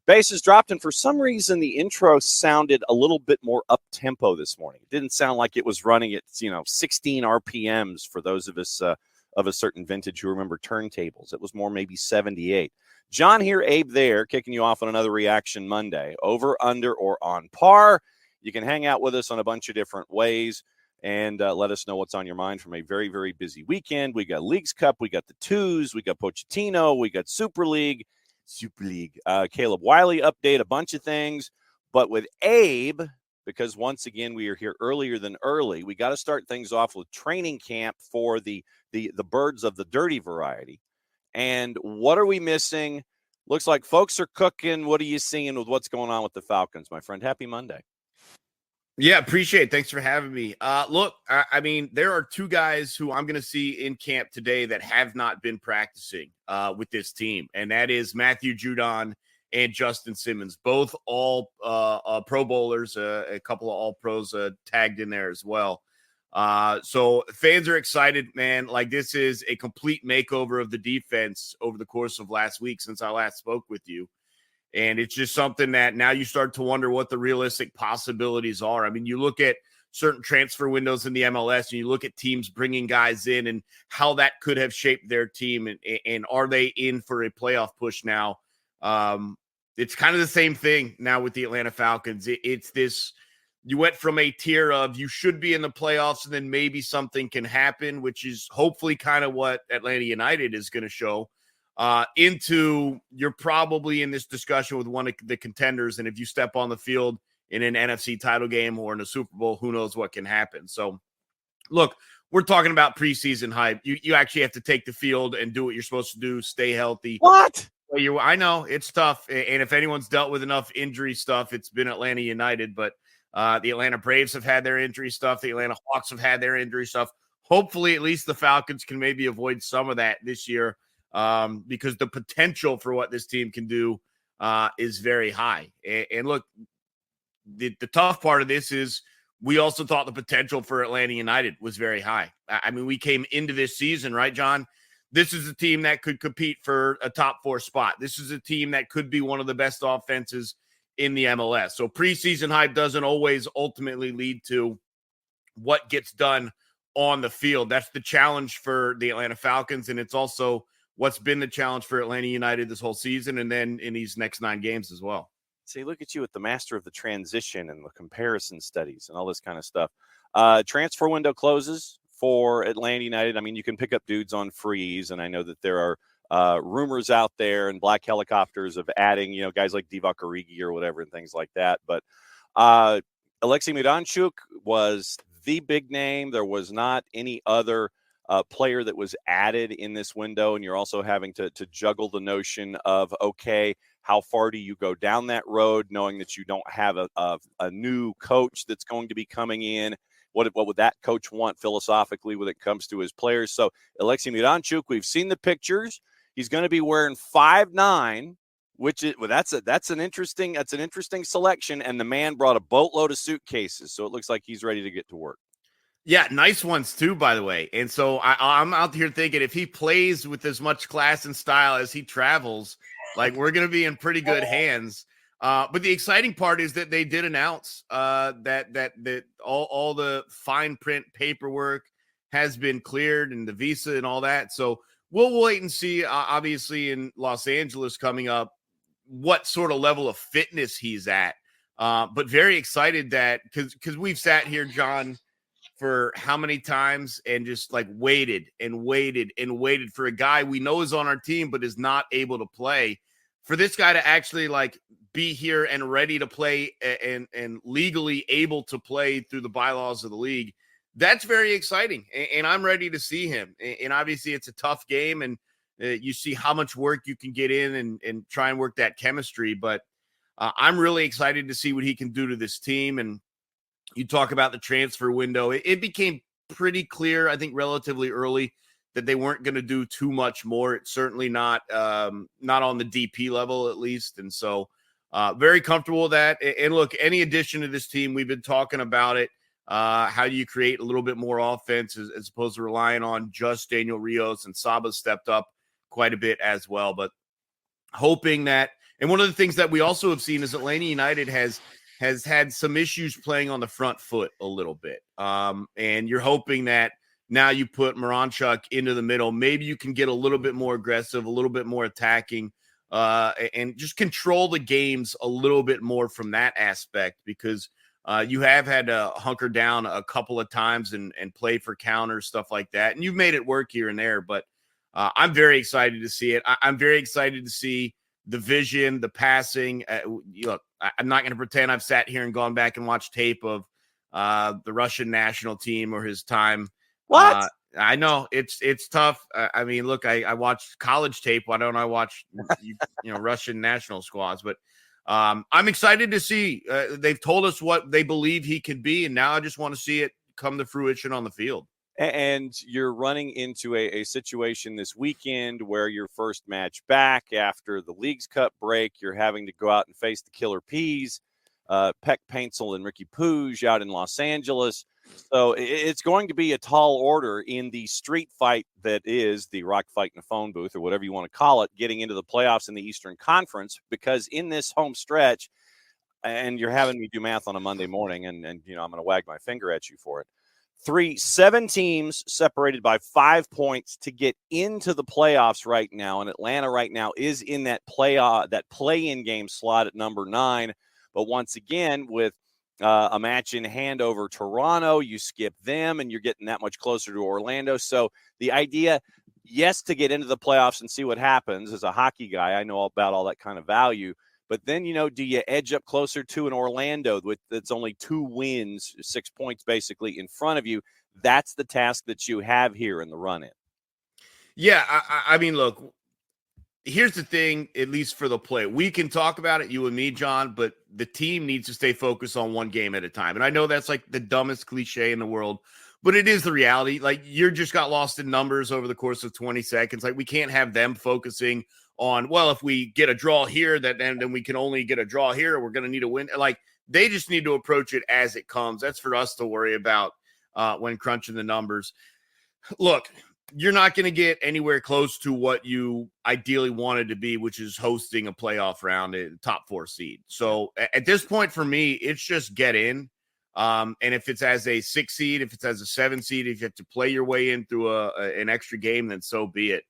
Bases dropped, and for some reason, the intro sounded a little bit more up-tempo this morning. It didn't sound like it was running at 16 RPMs for those of us of a certain vintage who remember turntables. It was more maybe 78. John here, Abe there, kicking you off on another Reaction Monday. Over, under, or on par. You can hang out with us on a bunch of different ways and let us know what's on your mind from a very, very busy weekend. We got Leagues Cup, we got the Twos, we got Pochettino, we got Super League, Caleb Wiley update, a bunch of things. But with Abe, because once again we are here earlier than early, we got to start things off with training camp for the birds of the dirty variety. And what are we missing? Looks like folks are cooking. What are you seeing with what's going on with the Falcons, my friend? Happy Monday. Yeah, appreciate it. Thanks for having me. Look, I mean, there are two guys who I'm going to see in camp today that have not been practicing with this team, and that is Matthew Judon and Justin Simmons, both all Pro Bowlers, a couple of All-Pros tagged in there as well. So fans are excited, man. Like, this is a complete makeover of the defense over the course of last week since I last spoke with you. And it's just something that now you start to wonder what the realistic possibilities are. I mean, you look at certain transfer windows in the MLS and you look at teams bringing guys in and how that could have shaped their team. And are they in for a playoff push now? It's kind of the same thing now with the Atlanta Falcons. It's this, you went from a tier of you should be in the playoffs and then maybe something can happen, which is hopefully kind of what Atlanta United is going to show. Into you're probably in this discussion with one of the contenders, and if you step on the field in an NFC title game or in a Super Bowl, who knows what can happen. So, look, we're talking about preseason hype. You actually have to take the field and do what you're supposed to do, stay healthy. What? I know it's tough, and if anyone's dealt with enough injury stuff, it's been Atlanta United, but the Atlanta Braves have had their injury stuff. The Atlanta Hawks have had their injury stuff. Hopefully, at least the Falcons can maybe avoid some of that this year. Because the potential for what this team can do is very high. And look, the tough part of this is we also thought the potential for Atlanta United was very high. I mean, we came into this season, right, John? This is a team that could compete for a top 4 spot. This is a team that could be one of the best offenses in the MLS. So preseason hype doesn't always ultimately lead to what gets done on the field. That's the challenge for the Atlanta Falcons, and it's also what's been the challenge for Atlanta United this whole season and then in these next 9 games as well. See, look at you at the master of the transition and the comparison studies and all this kind of stuff. Transfer window closes for Atlanta United. I mean, you can pick up dudes on freeze, and I know that there are rumors out there and black helicopters of adding, guys like Divock Origi or whatever and things like that. But Alexei Miranchuk was the big name. There was not any other player that was added in this window, and you're also having to juggle the notion of, okay, how far do you go down that road, knowing that you don't have a new coach that's going to be coming in? What would that coach want philosophically when it comes to his players? So Alexei Miranchuk, we've seen the pictures. He's going to be wearing 5'9", which is that's an interesting selection, and the man brought a boatload of suitcases, so it looks like he's ready to get to work. Yeah, nice ones too, by the way. And so I'm out here thinking if he plays with as much class and style as he travels, like, we're going to be in pretty good hands. But the exciting part is that they did announce that all the fine print paperwork has been cleared and the visa and all that. So we'll wait and see, obviously, in Los Angeles coming up, what sort of level of fitness he's at. But very excited that because we've sat here, John, for how many times and just like waited for a guy we know is on our team but is not able to play. For this guy to actually like be here and ready to play and legally able to play through the bylaws of the league, that's very exciting. And I'm ready to see him. And obviously it's a tough game, and you see how much work you can get in and try and work that chemistry. But I'm really excited to see what he can do to this team. And You talk about the transfer window. It became pretty clear, I think, relatively early that they weren't going to do too much more. It's certainly not on the DP level, at least. And so very comfortable with that. And look, any addition to this team, we've been talking about it. How do you create a little bit more offense as opposed to relying on just Daniel Rios, and Saba stepped up quite a bit as well. But hoping that, and one of the things that we also have seen is Atlanta United has had some issues playing on the front foot a little bit. And you're hoping that now you put Moranchuk into the middle, maybe you can get a little bit more aggressive, a little bit more attacking, and just control the games a little bit more from that aspect, because you have had to hunker down a couple of times and play for counters, stuff like that. And you've made it work here and there, but I'm very excited to see it. I'm very excited to see the vision, the passing. Look, I'm not going to pretend I've sat here and gone back and watched tape of the Russian national team or his time. What? I know it's tough. I mean, look, I watched college tape. Why don't I watch Russian national squads? But I'm excited to see. They've told us what they believe he can be, and now I just want to see it come to fruition on the field. And you're running into a situation this weekend where your first match back after the Leagues Cup break, you're having to go out and face the Killer Peas, Peck Paintsel and Ricky Pouge out in Los Angeles. So it's going to be a tall order in the street fight that is the rock fight in a phone booth, or whatever you want to call it, getting into the playoffs in the Eastern Conference, because in this home stretch, and you're having me do math on a Monday morning, and I'm going to wag my finger at you for it. 7 teams separated by 5 points to get into the playoffs right now, and Atlanta right now is in that play-in game slot at number 9. But once again, with a match in hand over Toronto, you skip them, and you're getting that much closer to Orlando. So the idea, yes, to get into the playoffs and see what happens. As a hockey guy, I know about all that kind of value. But then, do you edge up closer to an Orlando that's only 2 wins, 6 points basically in front of you? That's the task that you have here in the run-in. Yeah, I mean, look, here's the thing, at least for the play. We can talk about it, you and me, John, but the team needs to stay focused on one game at a time. And I know that's like the dumbest cliche in the world, but it is the reality. Like, you just got lost in numbers over the course of 20 seconds. Like, we can't have them focusing on, well, if we get a draw here, then we can only get a draw here. We're going to need a win. Like, they just need to approach it as it comes. That's for us to worry about when crunching the numbers. Look, you're not going to get anywhere close to what you ideally wanted to be, which is hosting a playoff round at top 4 seed. So at this point for me, it's just get in. And if it's as a 6 seed, if it's as a 7 seed, if you have to play your way in through an extra game, then so be it.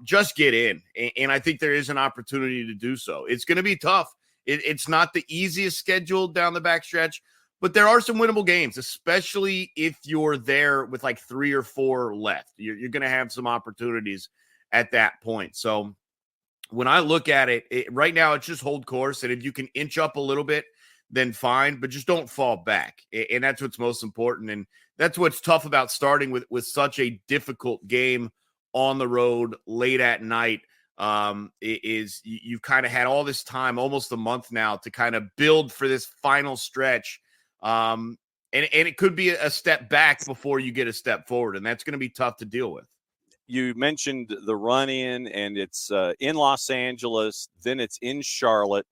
Just get in. And I think there is an opportunity to do so. It's going to be tough. It's not the easiest schedule down the backstretch, but there are some winnable games, especially if you're there with like 3 or 4 left. You're going to have some opportunities at that point. So when I look at it, right now, it's just hold course. And if you can inch up a little bit, then fine, but just don't fall back. And that's what's most important. And that's what's tough about starting with such a difficult game on the road late at night. Is you've kind of had all this time, almost a month now, to kind of build for this final stretch. And it could be a step back before you get a step forward, and that's going to be tough to deal with. You mentioned the run-in, and it's in Los Angeles, then it's in Charlotte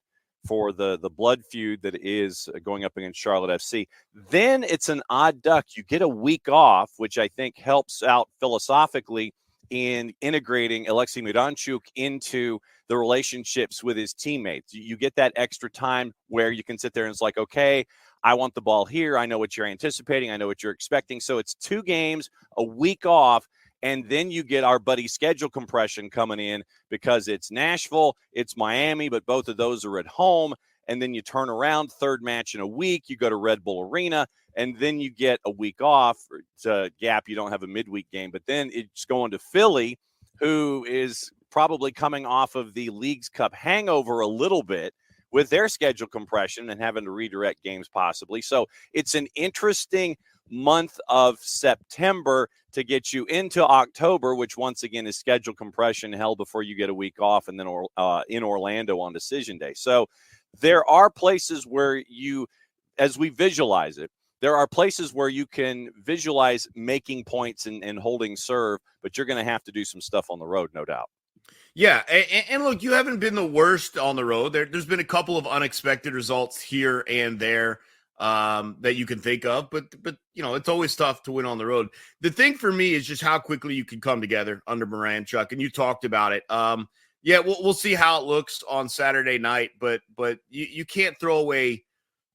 for the blood feud that is going up against Charlotte FC. Then it's an odd duck. You get a week off, which I think helps out philosophically in integrating Alexei Miranchuk into the relationships with his teammates. You get that extra time where you can sit there and it's like, okay, I want the ball here. I know what you're anticipating. I know what you're expecting. So it's 2 games, a week off, and then you get our buddy schedule compression coming in because it's Nashville, it's Miami, but both of those are at home. And then you turn around, 3rd match in a week, you go to Red Bull Arena, and then you get a week off to gap. You don't have a midweek game, but then it's going to Philly, who is probably coming off of the Leagues Cup hangover a little bit with their schedule compression and having to redirect games possibly. So it's an interesting month of September to get you into October, which once again is schedule compression hell before you get a week off, and then in Orlando on decision day. So there are places where you, as we visualize it, there are places where you can visualize making points and holding serve, but you're going to have to do some stuff on the road, no doubt. Yeah, and look, you haven't been the worst on the road. There's been a couple of unexpected results here and there that you can think of, but it's always tough to win on the road. The thing for me is just how quickly you can come together under Moran-Chuck, and you talked about it. Yeah, we'll see how it looks on Saturday night, but you can't throw away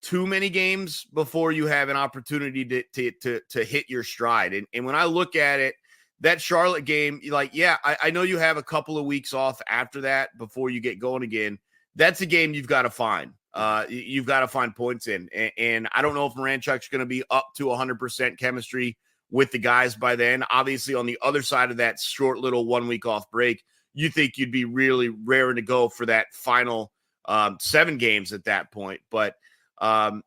too many games before you have an opportunity to hit your stride. And when I look at it, that Charlotte game, I know you have a couple of weeks off after that before you get going again. That's a game you've got to find. You've got to find points in. And I don't know if Moran-Chuck's going to be up to 100% chemistry with the guys by then. Obviously, on the other side of that short little 1 week off break, you think you'd be really raring to go for that final 7 games at that point. But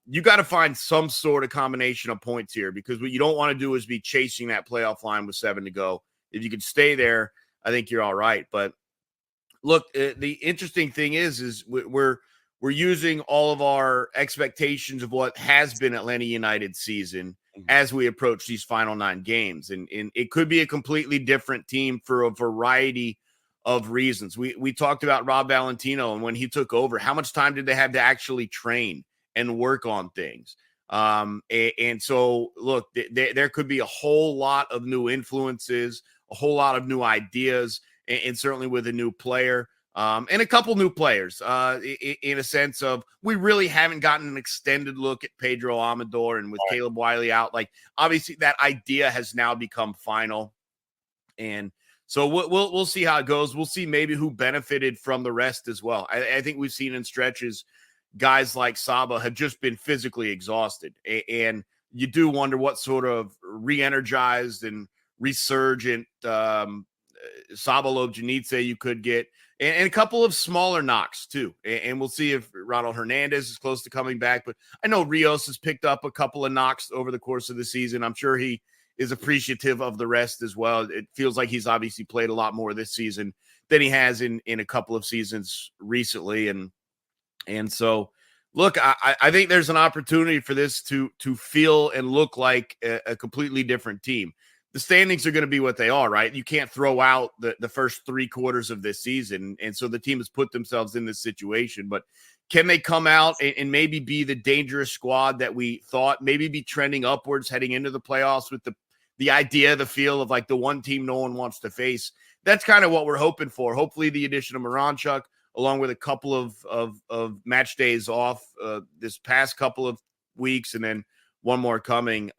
you got to find some sort of combination of points here, because what you don't want to do is be chasing that playoff line with 7 to go. If you can stay there, I think you're all right. But look, the interesting thing is we're using all of our expectations of what has been Atlanta United's season as we approach these final 9 games. And it could be a completely different team for a variety of reasons. We talked about Rob Valentino, and when he took over, how much time did they have to actually train and work on things? And so, look, there could be a whole lot of new influences, a whole lot of new ideas, and certainly with a new player, and a couple new players, in a sense of we really haven't gotten an extended look at Pedro Amador, and with Caleb Wiley out, obviously that idea has now become final. And so we'll see how it goes. We'll see maybe who benefited from the rest as well. I think we've seen in stretches guys like Saba have just been physically exhausted. And you do wonder what sort of re-energized and resurgent Saba Lobjanidze you could get. And a couple of smaller knocks too. And we'll see if Ronald Hernandez is close to coming back. But I know Rios has picked up a couple of knocks over the course of the season. I'm sure he is appreciative of the rest as well. It feels like he's obviously played a lot more this season than he has in a couple of seasons recently. And so, look, I think there's an opportunity for this to feel and look like a completely different team. The standings are going to be what they are, right? You can't throw out the first 3 quarters of this season. And so the team has put themselves in this situation. But can they come out and maybe be the dangerous squad that we thought, maybe be trending upwards heading into the playoffs with the idea, the feel of the one team no one wants to face? That's kind of what we're hoping for. Hopefully the addition of Moran-Chuck, along with a couple of match days off this past couple of weeks, and then one more coming.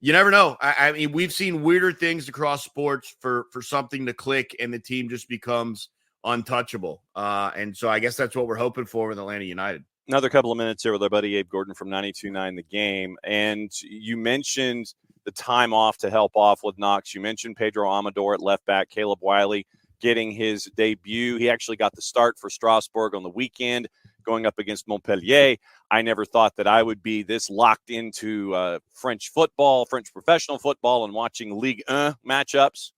You never know. I mean, we've seen weirder things across sports for something to click and the team just becomes untouchable. And so I guess that's what we're hoping for with Atlanta United. Another couple of minutes here with our buddy Abe Gordon from 92.9 The Game. And you mentioned the time off to help off with Knox. You mentioned Pedro Amador at left back, Caleb Wiley getting his debut. He actually got the start for Strasbourg on the weekend, going up against Montpellier. I never thought that I would be this locked into French football, French professional football, and watching Ligue 1 matchups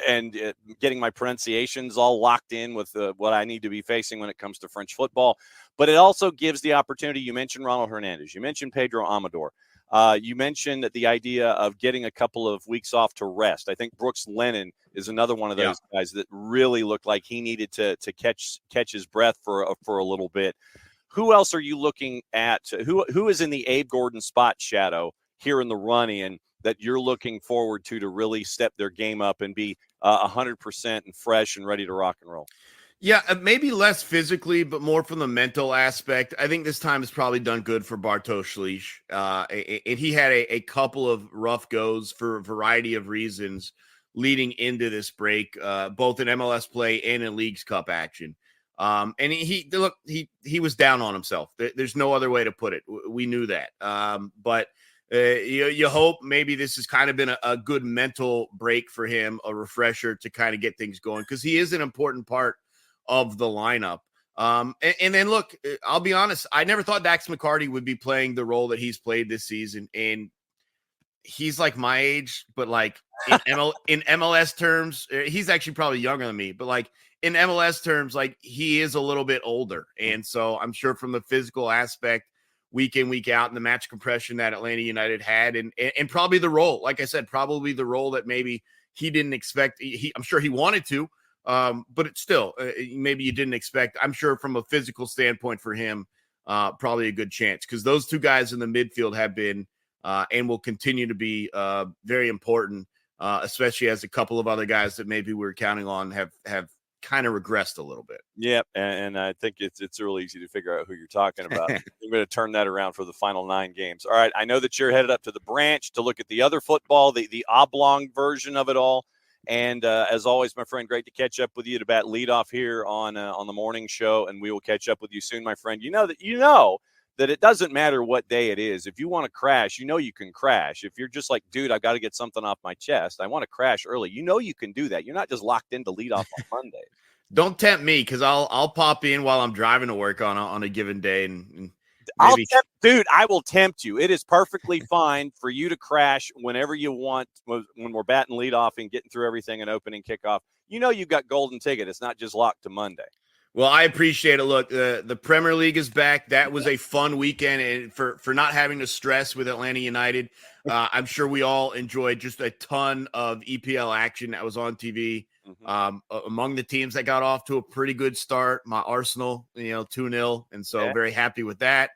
and getting my pronunciations all locked in with what I need to be facing when it comes to French football. But it also gives the opportunity. You mentioned Ronald Hernandez. You mentioned Pedro Amador. You mentioned the idea of getting a couple of weeks off to rest. I think Brooks Lennon is another one of those guys that really looked like he needed to catch his breath for a little bit. Who else are you looking at? Who is in the Abe Gordon spot shadow here in the run-in that you're looking forward to really step their game up and be 100% and fresh and ready to rock and roll? Yeah, maybe less physically, but more from the mental aspect. I think this time has probably done good for Bartosz Szlich. And he had a couple of rough goes for a variety of reasons leading into this break, both in MLS play and in Leagues Cup action. And he was down on himself. There's no other way to put it. We knew that. But you hope maybe this has kind of been a good mental break for him, a refresher to kind of get things going, because he is an important part of the lineup. And then look, I'll be honest, I never thought Dax McCarty would be playing the role that he's played this season. And he's like my age, but in MLS terms, he's actually probably younger than me, but in MLS terms, he is a little bit older. And so I'm sure from the physical aspect week in, week out, and the match compression that Atlanta United had, and probably the role, like I said, probably the role that maybe he didn't expect. I'm sure he wanted to, but it's still maybe you didn't expect. I'm sure from a physical standpoint for him, probably a good chance, because those two guys in the midfield have been and will continue to be very important, especially as a couple of other guys that maybe we were counting on have kind of regressed a little bit. Yep, and I think it's real easy to figure out who you're talking about. I'm going to turn that around for the final 9 games. All right, I know that you're headed up to the branch to look at the other football, the oblong version of it all. And as always, my friend, great to catch up with you to bat leadoff here on the morning show, and we will catch up with you soon, my friend. You know that it doesn't matter what day it is. If you want to crash, you can crash. If you're just like, dude, I got to get something off my chest, I want to crash early, you can do that. You're not just locked into leadoff on Monday. Don't tempt me, because I'll pop in while I'm driving to work on a given day, and I will tempt you. It is perfectly fine for you to crash whenever you want when we're batting leadoff and getting through everything and opening kickoff. You've got golden ticket. It's not just locked to Monday. Well, I appreciate it. Look, the Premier League is back. That was a fun weekend, and for not having to stress with Atlanta United. I'm sure we all enjoyed just a ton of EPL action that was on TV. Among the teams that got off to a pretty good start, my Arsenal, 2-0, and so very happy with that.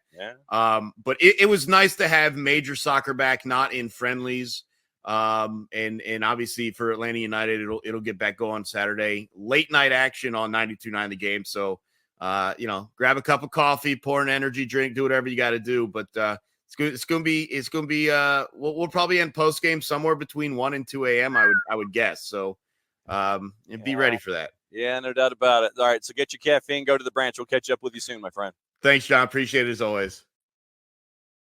But it was nice to have major soccer back, not in friendlies. And obviously for Atlanta United, it'll get back going Saturday, late night action on 92.9 The Game. So, grab a cup of coffee, pour an energy drink, do whatever you got to do. But it's going to be we'll probably end post game somewhere between 1 and 2 a.m. I would guess. So, be ready for that. Yeah, no doubt about it. All right. So get your caffeine, go to the branch. We'll catch up with you soon, my friend. Thanks, John. Appreciate it as always.